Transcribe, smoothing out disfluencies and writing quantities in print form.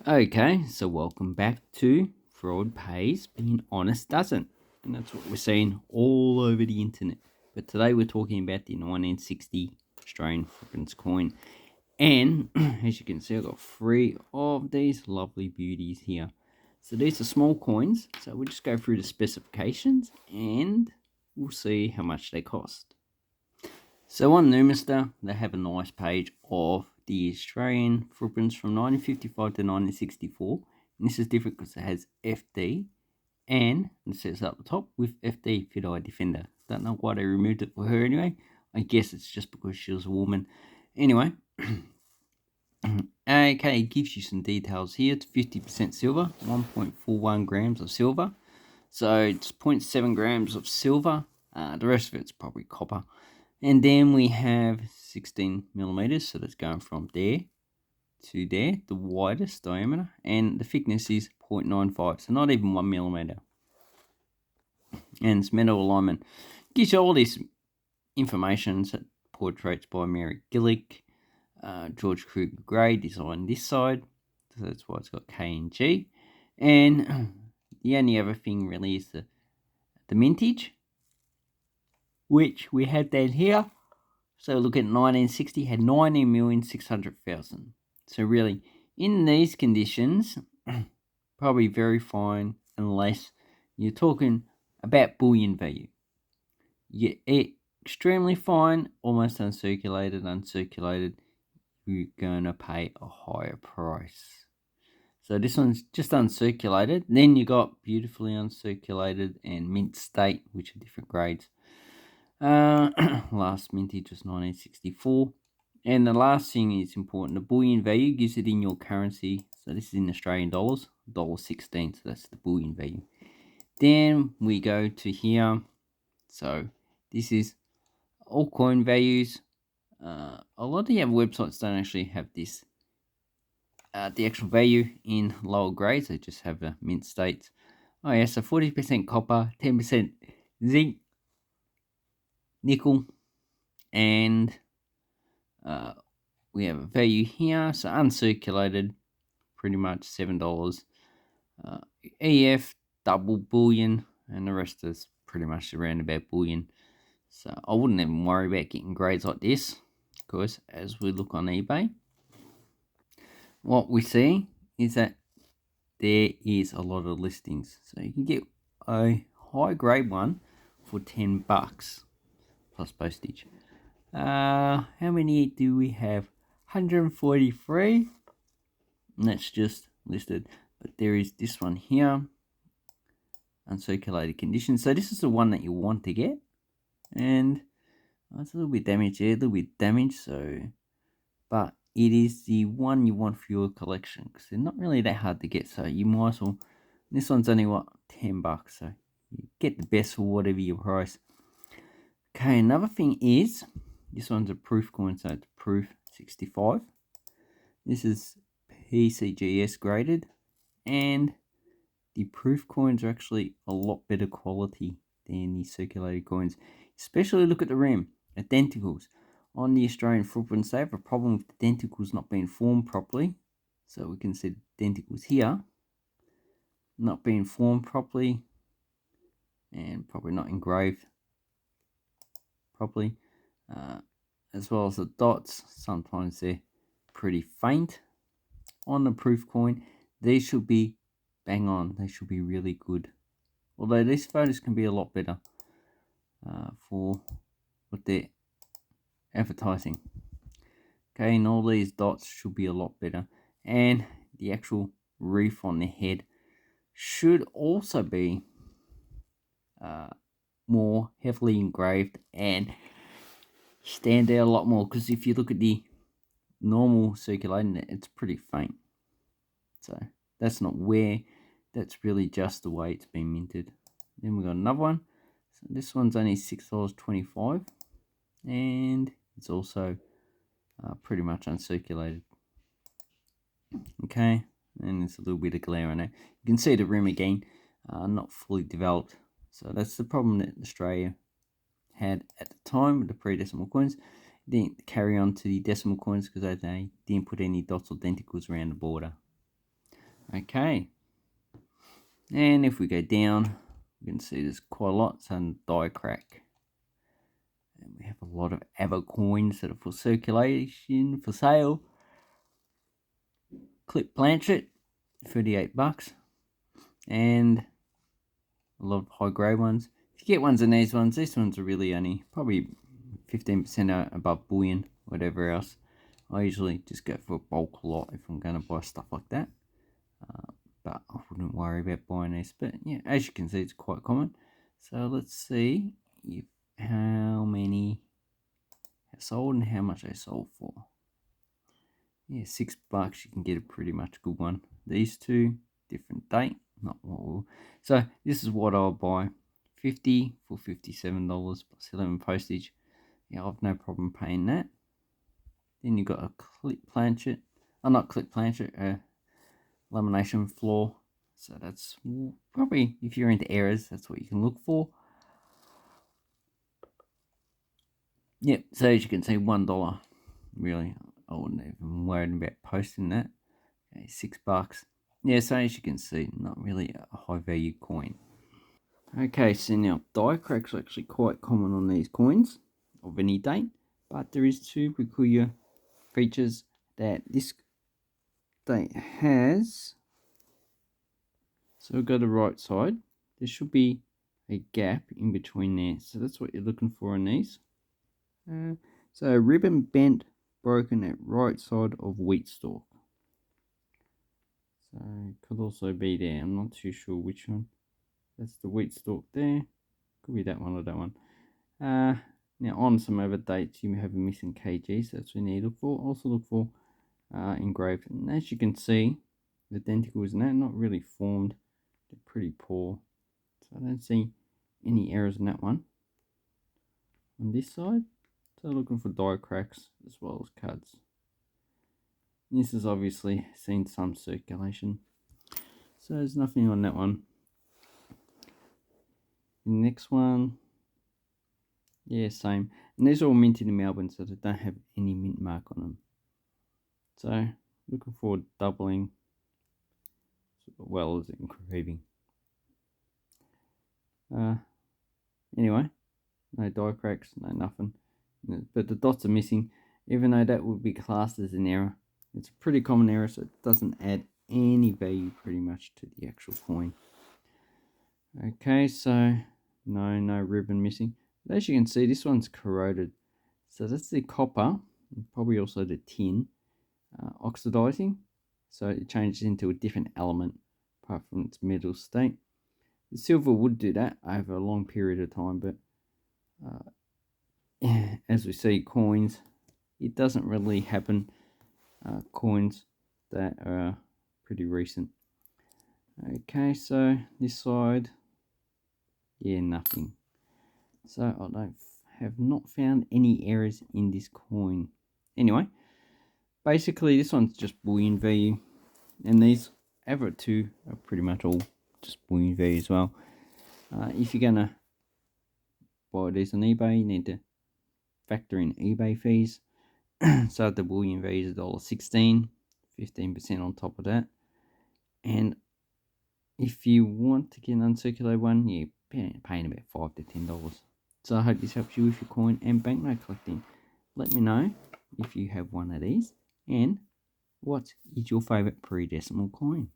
Okay, so welcome back to Fraud Pays, Being Honest Doesn't. And that's what we're seeing all over the internet. But today we're talking about the 1960 Australian Threepence coin. And as you can see, I've got three of these lovely beauties here. So these are small coins, so we'll just go through the specifications and we'll see how much they cost. So on Numister, they have a nice page of the Australian footprints from 1955 to 1964. And this is different because it has FD and it says up the top with FD Fit Eye Defender. Don't know why they removed it for her anyway. I guess it's just because she was a woman. Anyway, okay, it gives you some details here. It's 50% silver, 1.41 grams of silver. So it's 0.7 grams of silver. The rest of it's probably copper. And then we have 16 millimeters, so that's going from there to there, the widest diameter, and the thickness is 0.95, so not even 1 millimeter. And it's metal alignment. Gives you all this information. So portraits by Mary Gillick, George Kruger Gray designed this side, so that's why it's got K and G. And the only other thing really is the mintage, which we have down here. So look at 1960, had 19,600,000. So really, in these conditions, probably very fine unless you're talking about bullion value. You get extremely fine, almost uncirculated, you're going to pay a higher price. So this one's just uncirculated. Then you got beautifully uncirculated and mint state, which are different grades. Last mintage was 1964. And the last thing is important. The bullion value gives it in your currency. So this is in Australian dollars, $1.16. So that's the bullion value. Then we go to here. So this is all coin values. A lot of the other websites don't actually have this. The actual value in lower grades. They just have the mint states. Oh yeah, so 40% copper, 10% zinc, nickel, and we have a value here, so uncirculated, pretty much $7. EF, double bullion, and the rest is pretty much around about bullion. So I wouldn't even worry about getting grades like this, because as we look on eBay, what we see is that there is a lot of listings. So you can get a high grade one for $10 plus postage. How many do we have? 143. And that's just listed. But there is this one here. Uncirculated condition. So this is the one that you want to get. And it's a little bit damaged there. A little bit damaged. So, but it is the one you want for your collection. Because they're not really that hard to get. So you might as well. This one's only what? $10. So you get the best for whatever your price. Okay, another thing is, this one's a proof coin, so it's proof 65. This is PCGS graded, and the proof coins are actually a lot better quality than the circulated coins. Especially look at the rim, at denticles. On the Australian footprints, they have a problem with the denticles not being formed properly. So we can see the denticles here not being formed properly, and probably not engraved properly, as well as the dots. Sometimes they're pretty faint. On the proof coin, these should be bang on. They should be really good. Although these photos can be a lot better for what they're advertising. Okay, and all these dots should be a lot better. And the actual reef on the head should also be more heavily engraved and stand out a lot more, because if you look at the normal circulating, it's pretty faint. So that's not where, that's really just the way it's been minted. Then we got another one. So this one's only $6.25, and it's also pretty much uncirculated. Okay, and there's a little bit of glare on it. You can see the rim again, not fully developed. So that's the problem that Australia had at the time with the pre-decimal coins. Didn't carry on to the decimal coins because they didn't put any dots or denticles around the border. Okay. And if we go down, you can see there's quite a lot. Some die crack. And we have a lot of Avo coins that are for circulation, for sale. Clip Planchet, $38. And a lot of high grade ones. If you get ones of these ones are really only probably 15% above bullion, whatever else. I usually just go for a bulk lot if I'm going to buy stuff like that. But I wouldn't worry about buying this. But yeah, as you can see, it's quite common. So let's see if how many have sold and how much they sold for. Yeah, $6 you can get a pretty much good one. These two, different date, not what we'll. So this is what I'll buy. 50 for $57 plus 11 postage. Yeah, I've no problem paying that. Then you've got a clip planchet. Oh, not clip planchet, lamination floor. So that's probably, if you're into errors, that's what you can look for. Yep, so as you can see, $1. Really, I wouldn't even worry about posting that. Okay, $6. Yeah, so as you can see, not really a high value coin. Okay, so now die cracks are actually quite common on these coins of any date, but there is two peculiar features that this date has. So we'll go to the right side. There should be a gap in between there. So that's what you're looking for on these. So ribbon bent, broken at right side of wheat stalk. So it could also be there. I'm not too sure which one. That's the wheat stalk there. Could be that one or that one. Now on some other dates, you may have a missing kg, so that's what you need to look for. Also look for engraved. And as you can see, the denticles and that not really formed. They're pretty poor. So I don't see any errors in that one. On this side, so looking for die cracks as well as cuts. This has obviously seen some circulation. So there's nothing on that one. The next one, yeah, same. And these are all minted in Melbourne, so they don't have any mint mark on them. So looking for doubling as well as engraving. Anyway, no die cracks, no nothing. But the dots are missing, even though that would be classed as an error. It's a pretty common error, so it doesn't add any value pretty much to the actual coin. Okay, so no ribbon missing. But as you can see, this one's corroded. So that's the copper, and probably also the tin, oxidizing. So it changes into a different element apart from its metal state. The silver would do that over a long period of time, but as we see coins, it doesn't really happen. Coins that are pretty recent. Okay, so this side, yeah, nothing. So I have not found any errors in this coin. Anyway, basically this one's just bullion value, and these other two are pretty much all just bullion value as well. If you're gonna buy these on eBay, you need to factor in eBay fees. So the bullion value is $1.16, 15% on top of that. And if you want to get an uncirculated one, you're paying about $5 to $10. So I hope this helps you with your coin and banknote collecting. Let me know if you have one of these and what is your favourite pre-decimal coin.